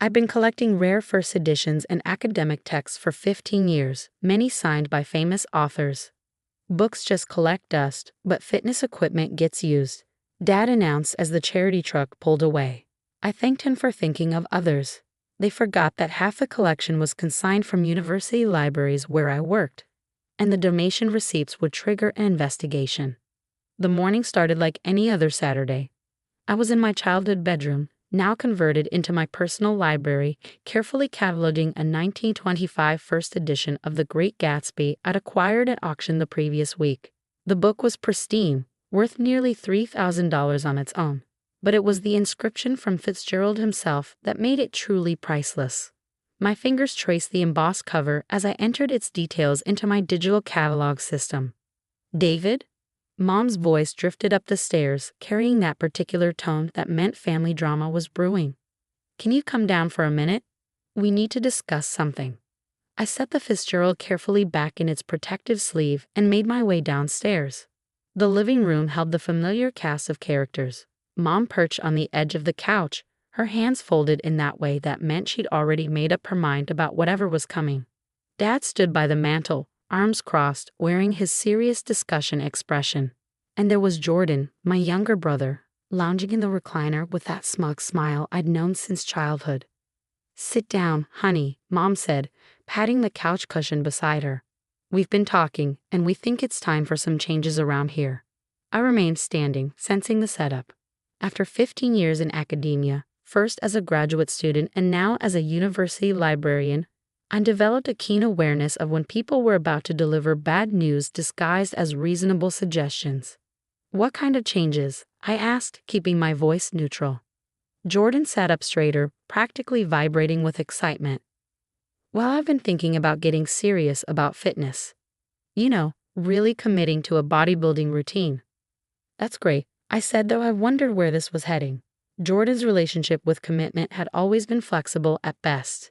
I've been collecting rare first editions and academic texts for 15 years, many signed by famous authors. Books just collect dust, but fitness equipment gets used, Dad announced as the charity truck pulled away. I thanked him for thinking of others. They forgot that half the collection was consigned from university libraries where I worked, and the donation receipts would trigger an investigation. The morning started like any other Saturday. I was in my childhood bedroom, now converted into my personal library, carefully cataloging a 1925 first edition of The Great Gatsby I'd acquired at auction the previous week. The book was pristine, worth nearly $3,000 on its own, but it was the inscription from Fitzgerald himself that made it truly priceless. My fingers traced the embossed cover as I entered its details into my digital catalog system. David? Mom's voice drifted up the stairs, carrying that particular tone that meant family drama was brewing. Can you come down for a minute? We need to discuss something. I set the Fitzgerald carefully back in its protective sleeve and made my way downstairs. The living room held the familiar cast of characters. Mom perched on the edge of the couch, her hands folded in that way that meant she'd already made up her mind about whatever was coming. Dad stood by the mantel, arms crossed, wearing his serious discussion expression. And there was Jordan, my younger brother, lounging in the recliner with that smug smile I'd known since childhood. Sit down, honey, Mom said, patting the couch cushion beside her. We've been talking, and we think it's time for some changes around here. I remained standing, sensing the setup. After 15 years in academia, first as a graduate student and now as a university librarian, I developed a keen awareness of when people were about to deliver bad news disguised as reasonable suggestions. What kind of changes? I asked, keeping my voice neutral. Jordan sat up straighter, practically vibrating with excitement. Well, I've been thinking about getting serious about fitness. You know, really committing to a bodybuilding routine. That's great, I said, though I wondered where this was heading. Jordan's relationship with commitment had always been flexible at best.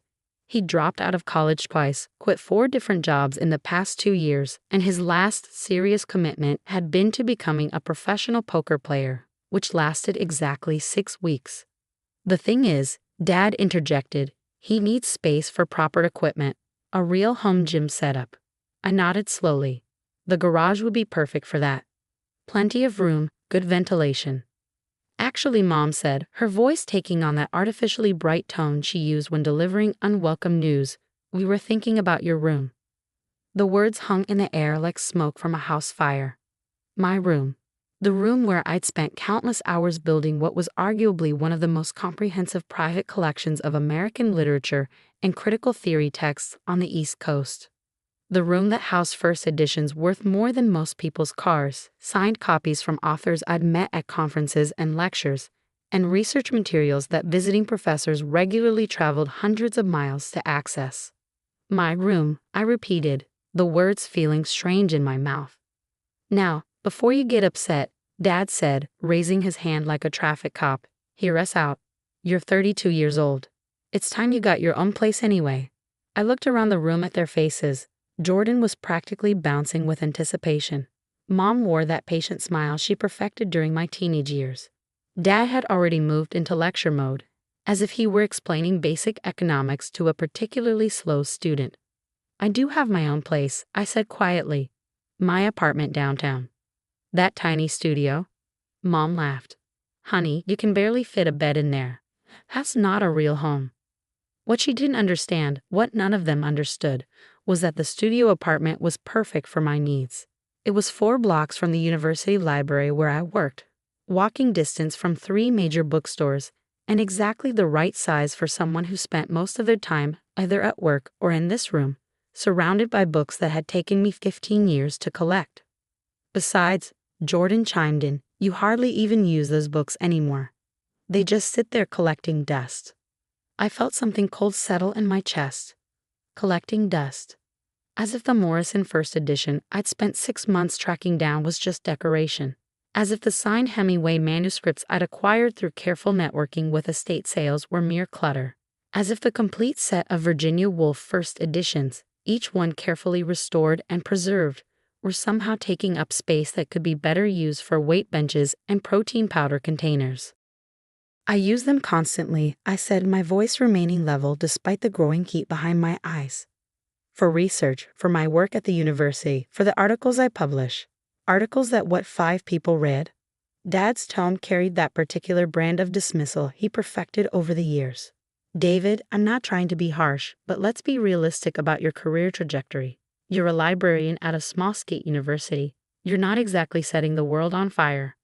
He dropped out of college twice, quit 4 different jobs in the past 2 years, and his last serious commitment had been to becoming a professional poker player, which lasted exactly 6 weeks. The thing is, Dad interjected, he needs space for proper equipment, a real home gym setup. I nodded slowly. The garage would be perfect for that. Plenty of room, good ventilation. Actually, Mom said, her voice taking on that artificially bright tone she used when delivering unwelcome news, we were thinking about your room. The words hung in the air like smoke from a house fire. My room. The room where I'd spent countless hours building what was arguably one of the most comprehensive private collections of American literature and critical theory texts on the East Coast. The room that housed first editions worth more than most people's cars, signed copies from authors I'd met at conferences and lectures, and research materials that visiting professors regularly traveled hundreds of miles to access. My room, I repeated, the words feeling strange in my mouth. Now, before you get upset, Dad said, raising his hand like a traffic cop, hear us out. You're 32 years old. It's time you got your own place anyway. I looked around the room at their faces. Jordan was practically bouncing with anticipation. Mom wore that patient smile she perfected during my teenage years. Dad had already moved into lecture mode, as if he were explaining basic economics to a particularly slow student. I do have my own place, I said quietly. My apartment downtown. That tiny studio? Mom laughed. Honey, you can barely fit a bed in there. That's not a real home. What she didn't understand, what none of them understood, was that the studio apartment was perfect for my needs. It was 4 blocks from the university library where I worked, walking distance from 3 major bookstores, and exactly the right size for someone who spent most of their time either at work or in this room, surrounded by books that had taken me 15 years to collect. Besides, Jordan chimed in, you hardly even use those books anymore. They just sit there collecting dust. I felt something cold settle in my chest. Collecting dust. As if the Morrison first edition I'd spent 6 months tracking down was just decoration. As if the signed Hemingway manuscripts I'd acquired through careful networking with estate sales were mere clutter. As if the complete set of Virginia Woolf first editions, each one carefully restored and preserved, were somehow taking up space that could be better used for weight benches and protein powder containers. I use them constantly, I said, my voice remaining level despite the growing heat behind my eyes. For research, for my work at the university, for the articles I publish. Articles that what 5 people read. Dad's tone carried that particular brand of dismissal he perfected over the years. David, I'm not trying to be harsh, but let's be realistic about your career trajectory. You're a librarian at a small state university. You're not exactly setting the world on fire.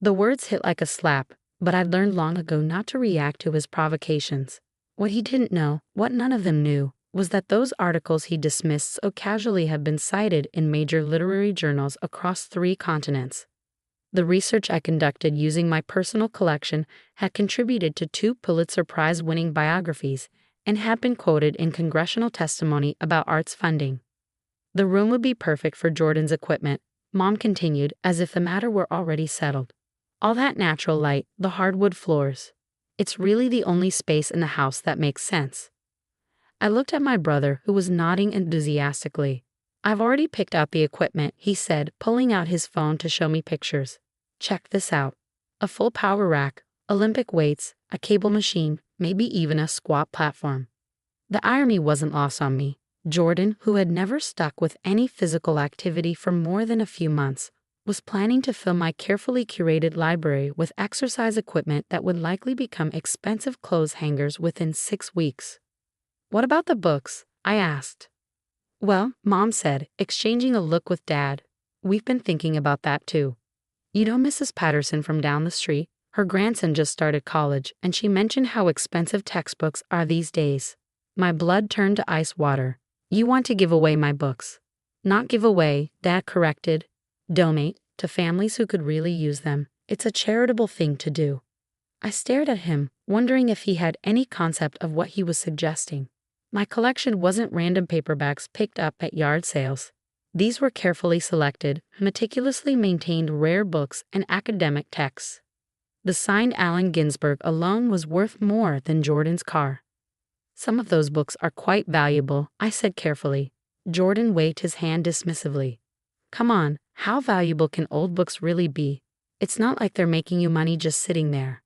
The words hit like a slap, but I'd learned long ago not to react to his provocations. What he didn't know, what none of them knew, was that those articles he dismissed so casually have been cited in major literary journals across 3 continents. The research I conducted using my personal collection had contributed to 2 Pulitzer Prize-winning biographies and had been quoted in congressional testimony about arts funding. The room would be perfect for Jordan's equipment, Mom continued, as if the matter were already settled. All that natural light, the hardwood floors. It's really the only space in the house that makes sense. I looked at my brother, who was nodding enthusiastically. I've already picked out the equipment, he said, pulling out his phone to show me pictures. Check this out. A full power rack, Olympic weights, a cable machine, maybe even a squat platform. The irony wasn't lost on me. Jordan, who had never stuck with any physical activity for more than a few months, was planning to fill my carefully curated library with exercise equipment that would likely become expensive clothes hangers within 6 weeks. What about the books? I asked. Well, Mom said, exchanging a look with Dad. We've been thinking about that too. You know Mrs. Patterson from down the street? Her grandson just started college, and she mentioned how expensive textbooks are these days. My blood turned to ice water. You want to give away my books. Not give away, Dad corrected. Donate to families who could really use them. It's a charitable thing to do. I stared at him, wondering if he had any concept of what he was suggesting. My collection wasn't random paperbacks picked up at yard sales. These were carefully selected, meticulously maintained rare books and academic texts. The signed Allen Ginsberg alone was worth more than Jordan's car. Some of those books are quite valuable, I said carefully. Jordan waved his hand dismissively. Come on, how valuable can old books really be? It's not like they're making you money just sitting there.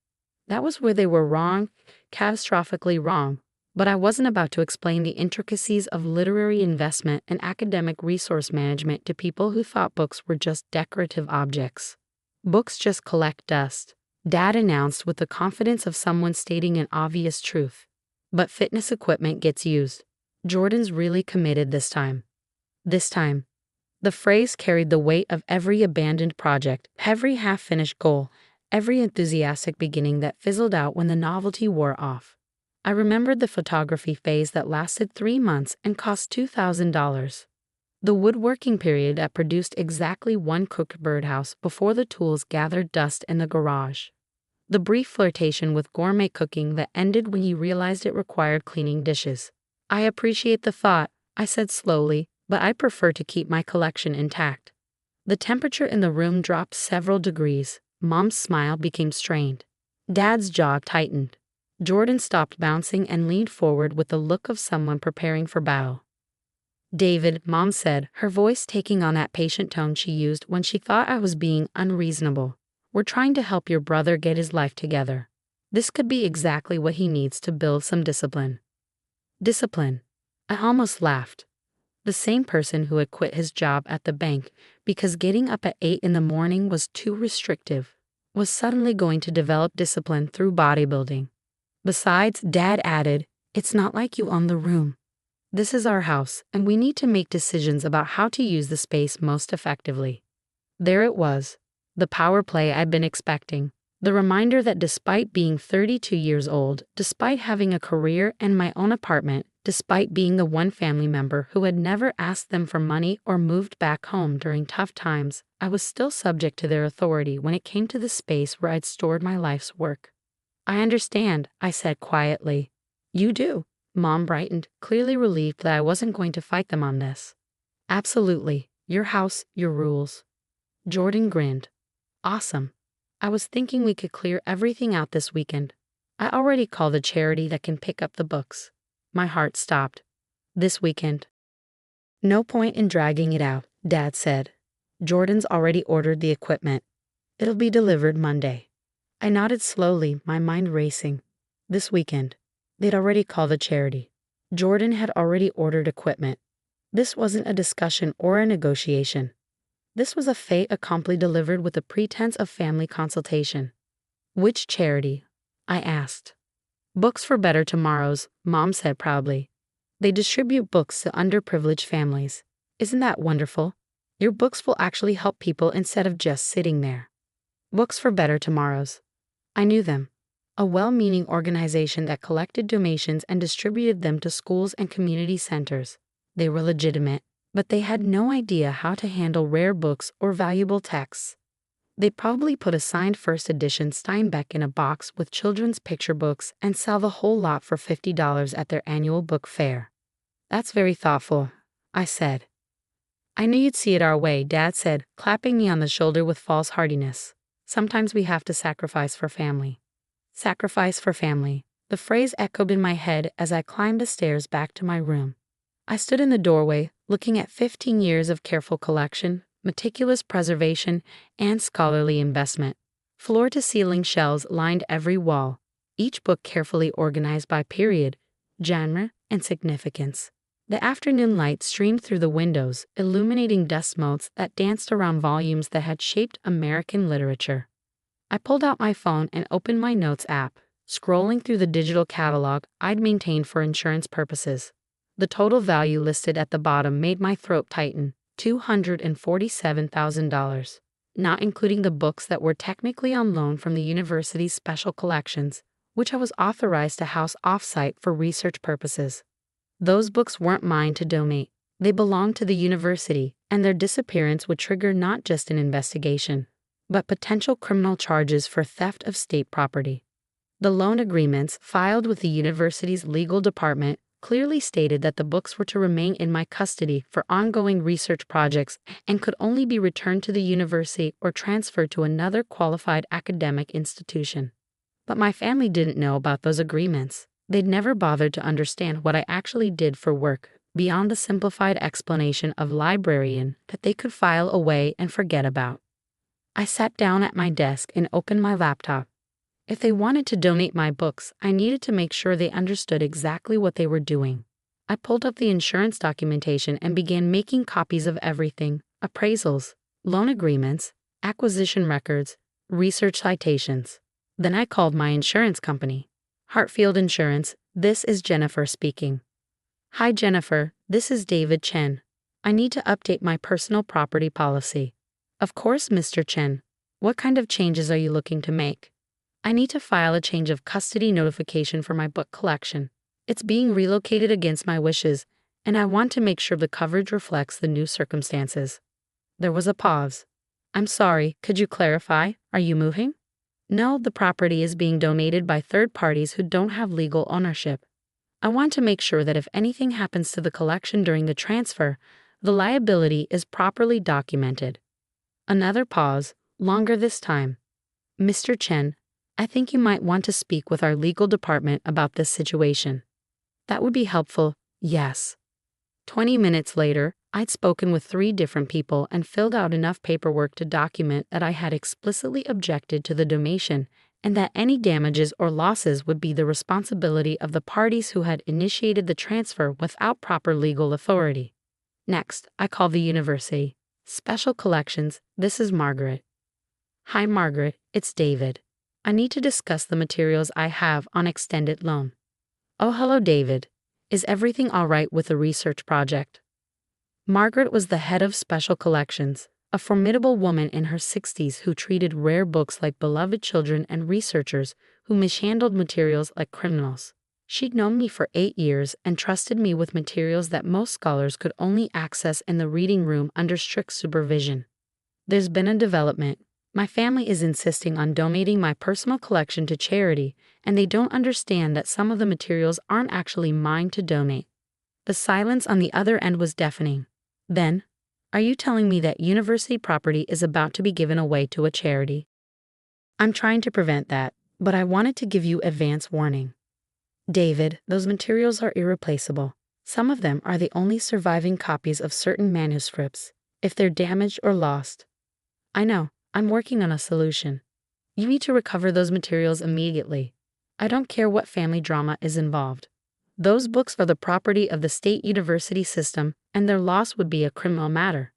That was where they were wrong, catastrophically wrong. But I wasn't about to explain the intricacies of literary investment and academic resource management to people who thought books were just decorative objects. Books just collect dust, Dad announced with the confidence of someone stating an obvious truth. But fitness equipment gets used. Jordan's really committed this time. This time. The phrase carried the weight of every abandoned project, every half-finished goal, every enthusiastic beginning that fizzled out when the novelty wore off. I remembered the photography phase that lasted 3 months and cost $2,000. The woodworking period that produced exactly 1 cooked birdhouse before the tools gathered dust in the garage. The brief flirtation with gourmet cooking that ended when you realized it required cleaning dishes. I appreciate the thought, I said slowly, but I prefer to keep my collection intact. The temperature in the room dropped several degrees. Mom's smile became strained. Dad's jaw tightened. Jordan stopped bouncing and leaned forward with the look of someone preparing for battle. David, Mom said, her voice taking on that patient tone she used when she thought I was being unreasonable. We're trying to help your brother get his life together. This could be exactly what he needs to build some discipline. Discipline. I almost laughed. The same person who had quit his job at the bank because getting up at 8 in the morning was too restrictive, was suddenly going to develop discipline through bodybuilding. Besides, Dad added, it's not like you own the room. This is our house, and we need to make decisions about how to use the space most effectively. There it was, the power play I'd been expecting, the reminder that despite being 32 years old, despite having a career and my own apartment, despite being the one family member who had never asked them for money or moved back home during tough times, I was still subject to their authority when it came to the space where I'd stored my life's work. I understand, I said quietly. You do. Mom brightened, clearly relieved that I wasn't going to fight them on this. Absolutely. Your house, your rules. Jordan grinned. Awesome. I was thinking we could clear everything out this weekend. I already called the charity that can pick up the books. My heart stopped. This weekend. No point in dragging it out, Dad said. Jordan's already ordered the equipment. It'll be delivered Monday. I nodded slowly, my mind racing. This weekend. They'd already called the charity. Jordan had already ordered equipment. This wasn't a discussion or a negotiation. This was a fait accompli delivered with a pretense of family consultation. Which charity? I asked. Books for Better Tomorrows, Mom said proudly. They distribute books to underprivileged families. Isn't that wonderful? Your books will actually help people instead of just sitting there. Books for Better Tomorrows. I knew them. A well-meaning organization that collected donations and distributed them to schools and community centers. They were legitimate, but they had no idea how to handle rare books or valuable texts. They probably put a signed first edition Steinbeck in a box with children's picture books and sell the whole lot for $50 at their annual book fair. That's very thoughtful, I said. I knew you'd see it our way, Dad said, clapping me on the shoulder with false heartiness. Sometimes we have to sacrifice for family. Sacrifice for family. The phrase echoed in my head as I climbed the stairs back to my room. I stood in the doorway, looking at 15 years of careful collection, meticulous preservation, and scholarly investment. Floor-to-ceiling shelves lined every wall, each book carefully organized by period, genre, and significance. The afternoon light streamed through the windows, illuminating dust motes that danced around volumes that had shaped American literature. I pulled out my phone and opened my notes app, scrolling through the digital catalog I'd maintained for insurance purposes. The total value listed at the bottom made my throat tighten. $247,000, not including the books that were technically on loan from the university's special collections, which I was authorized to house off-site for research purposes. Those books weren't mine to donate. They belonged to the university, and their disappearance would trigger not just an investigation, but potential criminal charges for theft of state property. The loan agreements filed with the university's legal department clearly stated that the books were to remain in my custody for ongoing research projects and could only be returned to the university or transferred to another qualified academic institution. But my family didn't know about those agreements. They'd never bothered to understand what I actually did for work, beyond the simplified explanation of librarian that they could file away and forget about. I sat down at my desk and opened my laptop. If they wanted to donate my books, I needed to make sure they understood exactly what they were doing. I pulled up the insurance documentation and began making copies of everything: appraisals, loan agreements, acquisition records, research citations. Then I called my insurance company. Heartfelt Insurance, this is Jennifer speaking. Hi Jennifer, this is David Chen. I need to update my personal property policy. Of course, Mr. Chen. What kind of changes are you looking to make? I need to file a change of custody notification for my book collection. It's being relocated against my wishes, and I want to make sure the coverage reflects the new circumstances. There was a pause. I'm sorry, could you clarify? Are you moving? No, the property is being donated by third parties who don't have legal ownership. I want to make sure that if anything happens to the collection during the transfer, the liability is properly documented. Another pause, longer this time. Mr. Chen, I think you might want to speak with our legal department about this situation. That would be helpful, yes. 20 minutes later, I'd spoken with 3 different people and filled out enough paperwork to document that I had explicitly objected to the donation and that any damages or losses would be the responsibility of the parties who had initiated the transfer without proper legal authority. Next, I called the university. Special Collections, this is Margaret. Hi Margaret, it's David. I need to discuss the materials I have on extended loan. Oh, hello David. Is everything all right with the research project? Margaret was the head of Special Collections, a formidable woman in her 60s who treated rare books like beloved children and researchers who mishandled materials like criminals. She'd known me for 8 years and trusted me with materials that most scholars could only access in the reading room under strict supervision. There's been a development. My family is insisting on donating my personal collection to charity, and they don't understand that some of the materials aren't actually mine to donate. The silence on the other end was deafening. Then, are you telling me that university property is about to be given away to a charity? I'm trying to prevent that, but I wanted to give you advance warning. David, those materials are irreplaceable. Some of them are the only surviving copies of certain manuscripts. If they're damaged or lost, I know. I'm working on a solution. You need to recover those materials immediately. I don't care what family drama is involved. Those books are the property of the state university system, and their loss would be a criminal matter.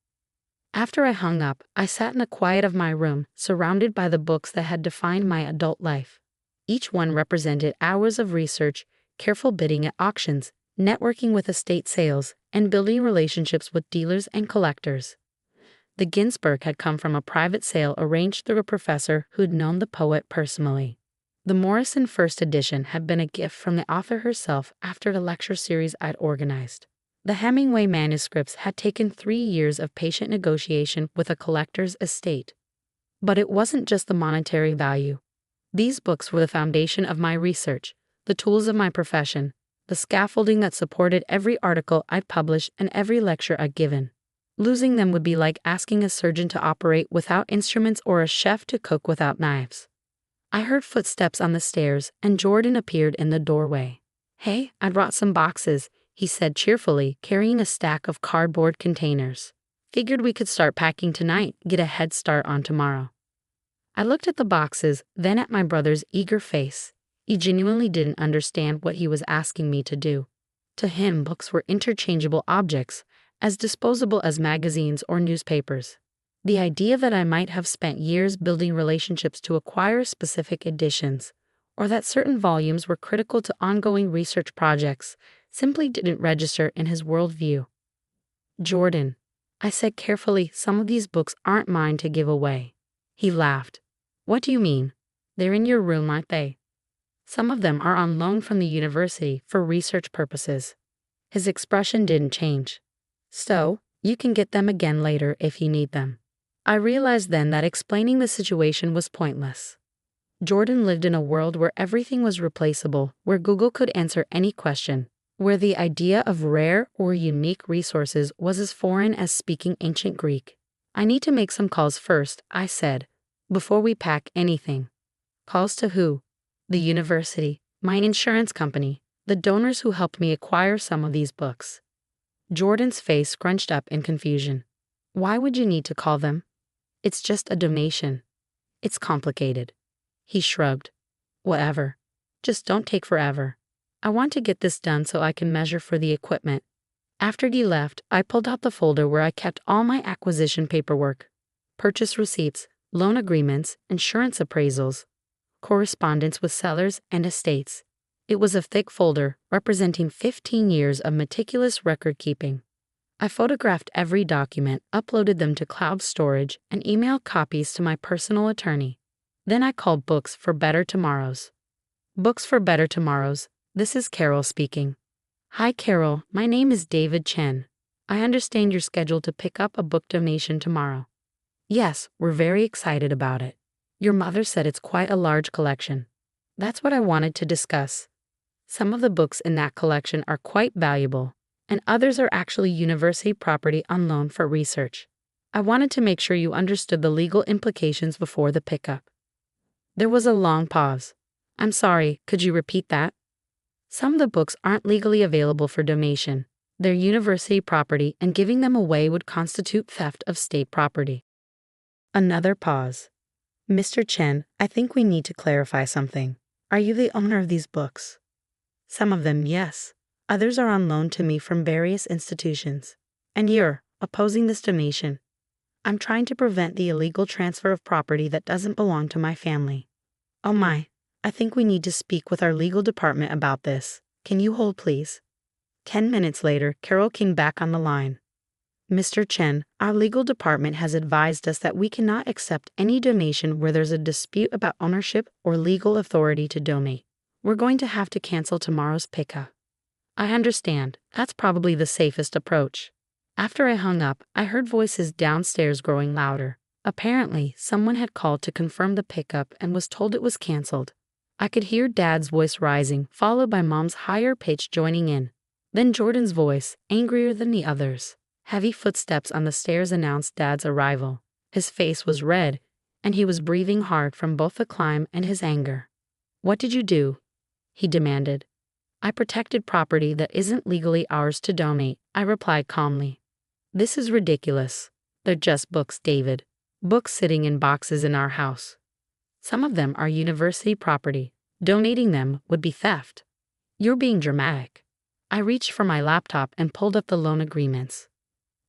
After I hung up, I sat in the quiet of my room, surrounded by the books that had defined my adult life. Each one represented hours of research, careful bidding at auctions, networking with estate sales, and building relationships with dealers and collectors. The Ginsberg had come from a private sale arranged through a professor who'd known the poet personally. The Morrison First Edition had been a gift from the author herself after the lecture series I'd organized. The Hemingway manuscripts had taken 3 years of patient negotiation with a collector's estate. But it wasn't just the monetary value. These books were the foundation of my research, the tools of my profession, the scaffolding that supported every article I'd published and every lecture I'd given. Losing them would be like asking a surgeon to operate without instruments or a chef to cook without knives. I heard footsteps on the stairs, and Jordan appeared in the doorway. "Hey, I brought some boxes," he said cheerfully, carrying a stack of cardboard containers. "Figured we could start packing tonight, get a head start on tomorrow." I looked at the boxes, then at my brother's eager face. He genuinely didn't understand what he was asking me to do. To him, books were interchangeable objects, as disposable as magazines or newspapers. The idea that I might have spent years building relationships to acquire specific editions, or that certain volumes were critical to ongoing research projects, simply didn't register in his worldview. "Jordan," I said carefully, "some of these books aren't mine to give away." He laughed. "What do you mean? They're in your room, aren't they?" "Some of them are on loan from the university for research purposes." His expression didn't change. "So, you can get them again later if you need them." I realized then that explaining the situation was pointless. Jordan lived in a world where everything was replaceable, where Google could answer any question, where the idea of rare or unique resources was as foreign as speaking ancient Greek. "I need to make some calls first," I said, "before we pack anything." "Calls to who?" "The university, my insurance company, the donors who helped me acquire some of these books." Jordan's face scrunched up in confusion. "Why would you need to call them?" "It's just a donation." "It's complicated." He shrugged. "Whatever. Just don't take forever. I want to get this done so I can measure for the equipment." After he left, I pulled out the folder where I kept all my acquisition paperwork: purchase receipts, loan agreements, insurance appraisals, correspondence with sellers and estates. It was a thick folder representing 15 years of meticulous record keeping. I photographed every document, uploaded them to cloud storage, and emailed copies to my personal attorney. Then I called Books for Better Tomorrows. "Books for Better Tomorrows, this is Carol speaking." "Hi Carol, my name is David Chen. I understand you're scheduled to pick up a book donation tomorrow." "Yes, we're very excited about it. Your mother said it's quite a large collection." "That's what I wanted to discuss. Some of the books in that collection are quite valuable, and others are actually university property on loan for research. I wanted to make sure you understood the legal implications before the pickup." There was a long pause. "I'm sorry, could you repeat that?" "Some of the books aren't legally available for donation. They're university property, and giving them away would constitute theft of state property." Another pause. "Mr. Chen, I think we need to clarify something. Are you the owner of these books?" "Some of them, yes. Others are on loan to me from various institutions." "And you're opposing this donation?" "I'm trying to prevent the illegal transfer of property that doesn't belong to my family." "Oh my, I think we need to speak with our legal department about this. Can you hold, please?" 10 minutes later, Carol came back on the line. "Mr. Chen, our legal department has advised us that we cannot accept any donation where there's a dispute about ownership or legal authority to donate. We're going to have to cancel tomorrow's pickup." "I understand. That's probably the safest approach." After I hung up, I heard voices downstairs growing louder. Apparently, someone had called to confirm the pickup and was told it was canceled. I could hear Dad's voice rising, followed by Mom's higher pitch joining in. Then Jordan's voice, angrier than the others. Heavy footsteps on the stairs announced Dad's arrival. His face was red, and he was breathing hard from both the climb and his anger. "What did you do?" he demanded. "I protected property that isn't legally ours to donate," I replied calmly. "This is ridiculous. They're just books, David. Books sitting in boxes in our house." Some of them are university property. Donating them would be theft. You're being dramatic. I reached for my laptop and pulled up the loan agreements.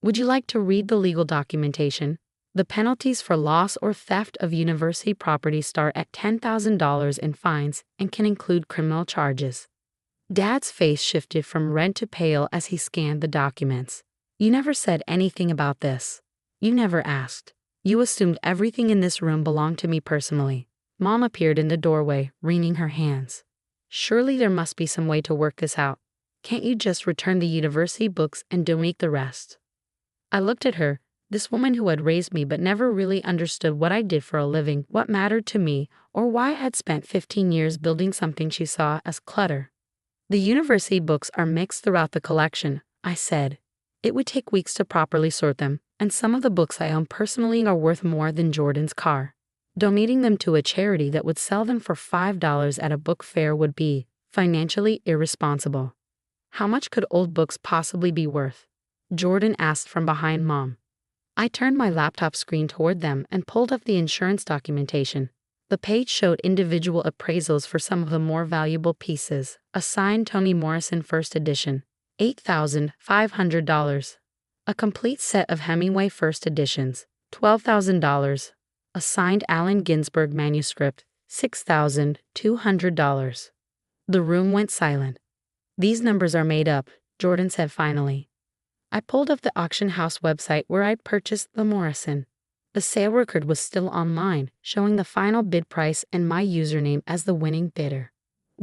Would you like to read the legal documentation? The penalties for loss or theft of university property start at $10,000 in fines and can include criminal charges. Dad's face shifted from red to pale as he scanned the documents. You never said anything about this. You never asked. You assumed everything in this room belonged to me personally. Mom appeared in the doorway, wringing her hands. Surely there must be some way to work this out. Can't you just return the university books and donate the rest? I looked at her, this woman who had raised me but never really understood what I did for a living, what mattered to me, or why I had spent 15 years building something she saw as clutter. The university books are mixed throughout the collection, I said. It would take weeks to properly sort them, and some of the books I own personally are worth more than Jordan's car. Donating them to a charity that would sell them for $5 at a book fair would be financially irresponsible. How much could old books possibly be worth? Jordan asked from behind Mom. I turned my laptop screen toward them and pulled up the insurance documentation. The page showed individual appraisals for some of the more valuable pieces. A signed Toni Morrison First Edition, $8,500. A complete set of Hemingway First Editions, $12,000. A signed Allen Ginsberg manuscript, $6,200. The room went silent. These numbers are made up, Jordan said finally. I pulled up the auction house website where I'd purchased the Morrison. The sale record was still online, showing the final bid price and my username as the winning bidder.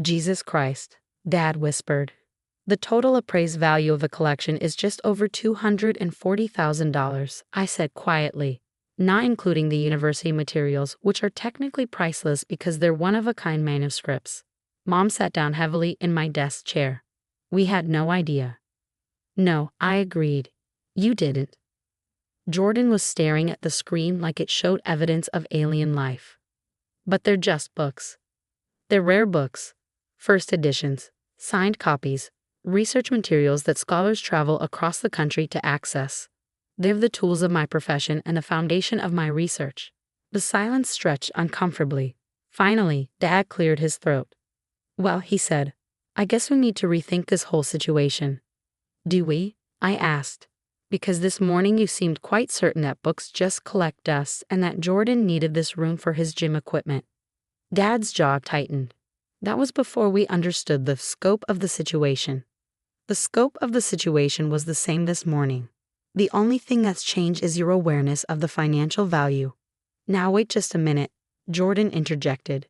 Jesus Christ, Dad whispered. The total appraised value of the collection is just over $240,000, I said quietly, not including the university materials, which are technically priceless because they're one-of-a-kind manuscripts. Mom sat down heavily in my desk chair. We had no idea. No, I agreed. You didn't. Jordan was staring at the screen like it showed evidence of alien life. But they're just books. They're rare books, first editions, signed copies, research materials that scholars travel across the country to access. They're the tools of my profession and the foundation of my research. The silence stretched uncomfortably. Finally, Dad cleared his throat. Well, he said, I guess we need to rethink this whole situation. Do we? I asked. Because this morning you seemed quite certain that books just collect dust and that Jordan needed this room for his gym equipment. Dad's jaw tightened. That was before we understood the scope of the situation. The scope of the situation was the same this morning. The only thing that's changed is your awareness of the financial value. Now wait just a minute, Jordan interjected.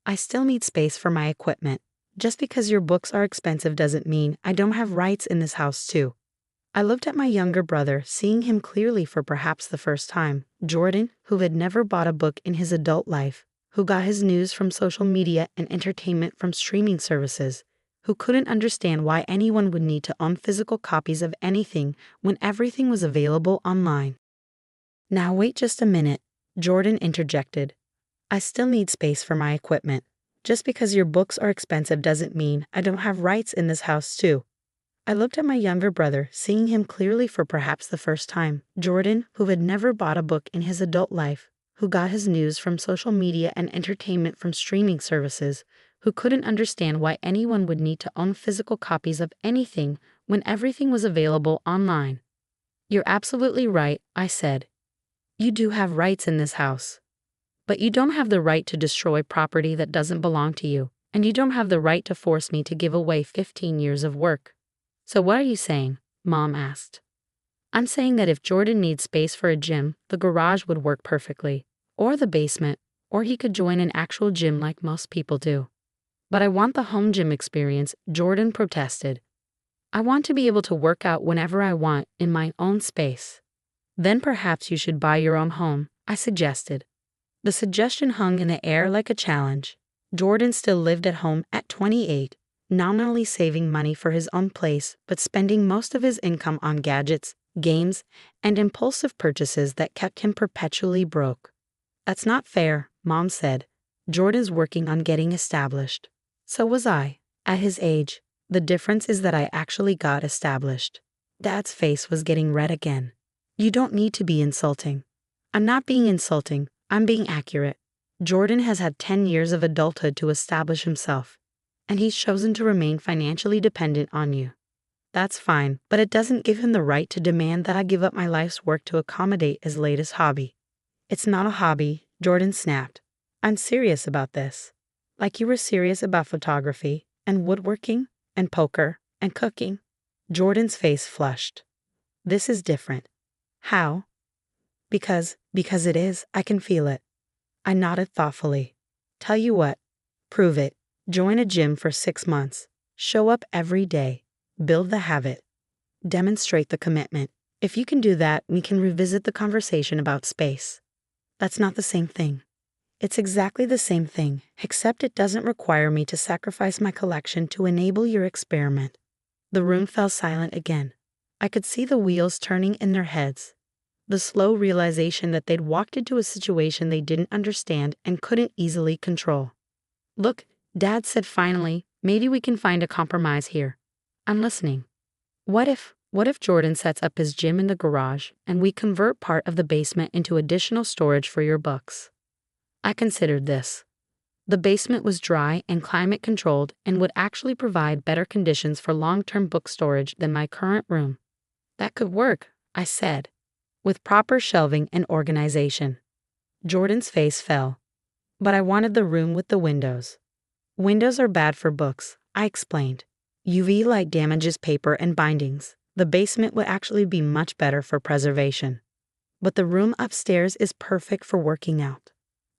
I still need space for my equipment. Just because your books are expensive doesn't mean I don't have rights in this house too. I looked at my younger brother, seeing him clearly for perhaps the first time. Jordan, who had never bought a book in his adult life, who got his news from social media and entertainment from streaming services, who couldn't understand why anyone would need to own physical copies of anything when everything was available online. Now wait just a minute, Jordan interjected. I still need space for my equipment. Just because your books are expensive doesn't mean I don't have rights in this house too. I looked at my younger brother, seeing him clearly for perhaps the first time. Jordan, who had never bought a book in his adult life, who got his news from social media and entertainment from streaming services, who couldn't understand why anyone would need to own physical copies of anything when everything was available online. You're absolutely right, I said. You do have rights in this house. But you don't have the right to destroy property that doesn't belong to you, and you don't have the right to force me to give away 15 years of work. So what are you saying? Mom asked. I'm saying that if Jordan needs space for a gym, the garage would work perfectly, or the basement, or he could join an actual gym like most people do. But I want the home gym experience, Jordan protested. I want to be able to work out whenever I want in my own space. Then perhaps you should buy your own home, I suggested. The suggestion hung in the air like a challenge. Jordan still lived at home at 28, nominally saving money for his own place, but spending most of his income on gadgets, games, and impulsive purchases that kept him perpetually broke. That's not fair, Mom said. Jordan's working on getting established. So was I. At his age, the difference is that I actually got established. Dad's face was getting red again. You don't need to be insulting. I'm not being insulting. I'm being accurate. Jordan has had 10 years of adulthood to establish himself, and he's chosen to remain financially dependent on you. That's fine, but it doesn't give him the right to demand that I give up my life's work to accommodate his latest hobby. It's not a hobby, Jordan snapped. I'm serious about this. Like you were serious about photography, and woodworking, and poker, and cooking. Jordan's face flushed. This is different. How? Because it is, I can feel it. I nodded thoughtfully. Tell you what, prove it. Join a gym for 6 months. Show up every day. Build the habit. Demonstrate the commitment. If you can do that, we can revisit the conversation about space. That's not the same thing. It's exactly the same thing, except it doesn't require me to sacrifice my collection to enable your experiment. The room fell silent again. I could see the wheels turning in their heads. The slow realization that they'd walked into a situation they didn't understand and couldn't easily control. Look, Dad said finally, maybe we can find a compromise here. I'm listening. What if Jordan sets up his gym in the garage and we convert part of the basement into additional storage for your books? I considered this. The basement was dry and climate controlled and would actually provide better conditions for long-term book storage than my current room. That could work, I said, with proper shelving and organization. Jordan's face fell. But I wanted the room with the windows. Windows are bad for books, I explained. UV light damages paper and bindings. The basement would actually be much better for preservation. But the room upstairs is perfect for working out.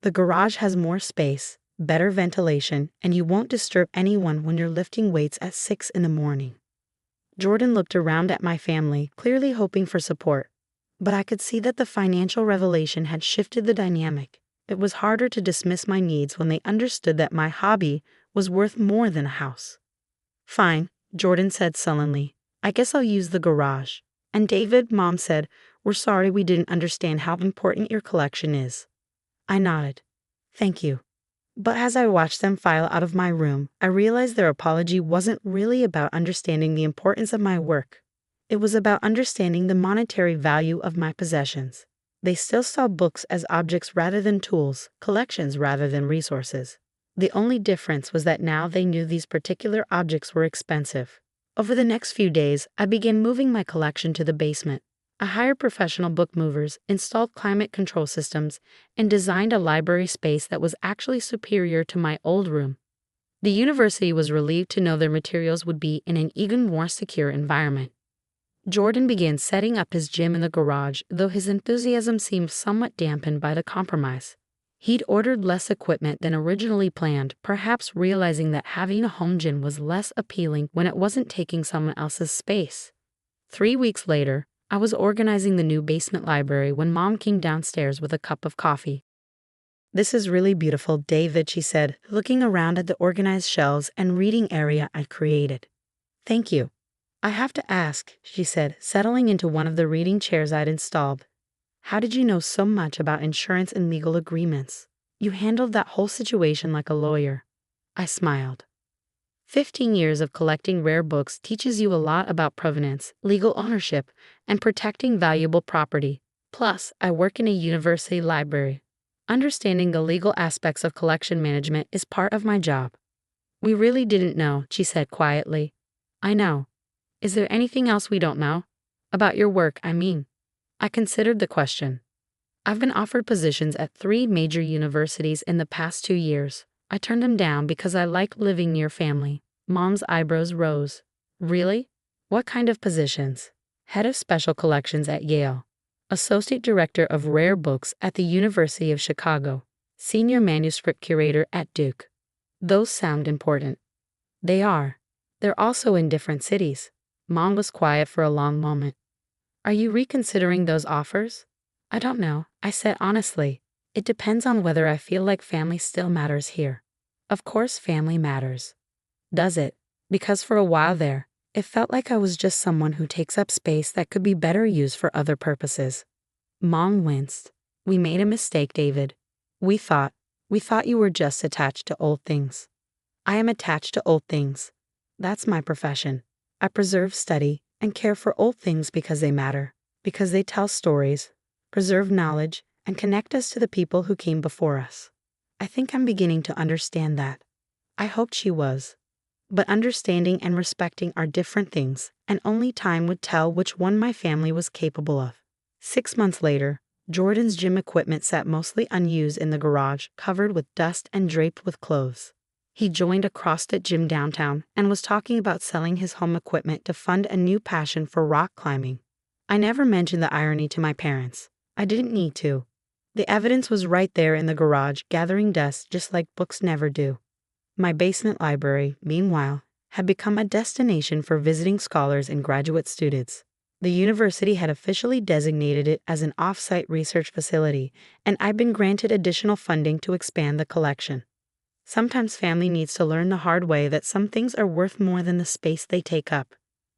The garage has more space, better ventilation, and you won't disturb anyone when you're lifting weights at 6 in the morning. Jordan looked around at my family, clearly hoping for support. But I could see that the financial revelation had shifted the dynamic. It was harder to dismiss my needs when they understood that my hobby was worth more than a house. Fine, Jordan said sullenly. I guess I'll use the garage. And David, Mom said, we're sorry we didn't understand how important your collection is. I nodded. Thank you. But as I watched them file out of my room, I realized their apology wasn't really about understanding the importance of my work. It was about understanding the monetary value of my possessions. They still saw books as objects rather than tools, collections rather than resources. The only difference was that now they knew these particular objects were expensive. Over the next few days, I began moving my collection to the basement. I hired professional book movers, installed climate control systems, and designed a library space that was actually superior to my old room. The university was relieved to know their materials would be in an even more secure environment. Jordan began setting up his gym in the garage, though his enthusiasm seemed somewhat dampened by the compromise. He'd ordered less equipment than originally planned, perhaps realizing that having a home gym was less appealing when it wasn't taking someone else's space. 3 weeks later, I was organizing the new basement library when Mom came downstairs with a cup of coffee. This is really beautiful, David, she said, looking around at the organized shelves and reading area I'd created. Thank you. I have to ask, she said, settling into one of the reading chairs I'd installed. How did you know so much about insurance and legal agreements? You handled that whole situation like a lawyer. I smiled. 15 years of collecting rare books teaches you a lot about provenance, legal ownership, and protecting valuable property. Plus, I work in a university library. Understanding the legal aspects of collection management is part of my job. We really didn't know, she said quietly. I know. Is there anything else we don't know? About your work, I mean. I considered the question. I've been offered positions at 3 major universities in the past 2 years. I turned them down because I like living near family. Mom's eyebrows rose. Really? What kind of positions? Head of Special Collections at Yale. Associate Director of Rare Books at the University of Chicago. Senior Manuscript Curator at Duke. Those sound important. They are. They're also in different cities. Mom was quiet for a long moment. Are you reconsidering those offers? I don't know, I said honestly. It depends on whether I feel like family still matters here. Of course family matters. Does it? Because for a while there, it felt like I was just someone who takes up space that could be better used for other purposes. Mom winced. We made a mistake, David. We thought you were just attached to old things. I am attached to old things. That's my profession. I preserve, study, and care for old things because they matter, because they tell stories, preserve knowledge, and connect us to the people who came before us. I think I'm beginning to understand that. I hoped she was. But understanding and respecting are different things, and only time would tell which one my family was capable of. 6 months later, Jordan's gym equipment sat mostly unused in the garage, covered with dust and draped with clothes. He joined a CrossFit gym downtown and was talking about selling his home equipment to fund a new passion for rock climbing. I never mentioned the irony to my parents. I didn't need to. The evidence was right there in the garage, gathering dust just like books never do. My basement library, meanwhile, had become a destination for visiting scholars and graduate students. The university had officially designated it as an off-site research facility, and I've been granted additional funding to expand the collection. Sometimes family needs to learn the hard way that some things are worth more than the space they take up.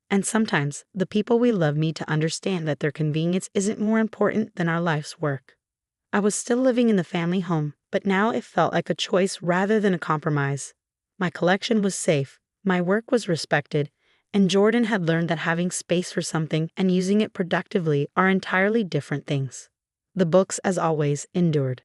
And sometimes the people we love need to understand that their convenience isn't more important than our life's work. I was still living in the family home, but now it felt like a choice rather than a compromise. My collection was safe, my work was respected, and Jordan had learned that having space for something and using it productively are entirely different things. The books, as always, endured.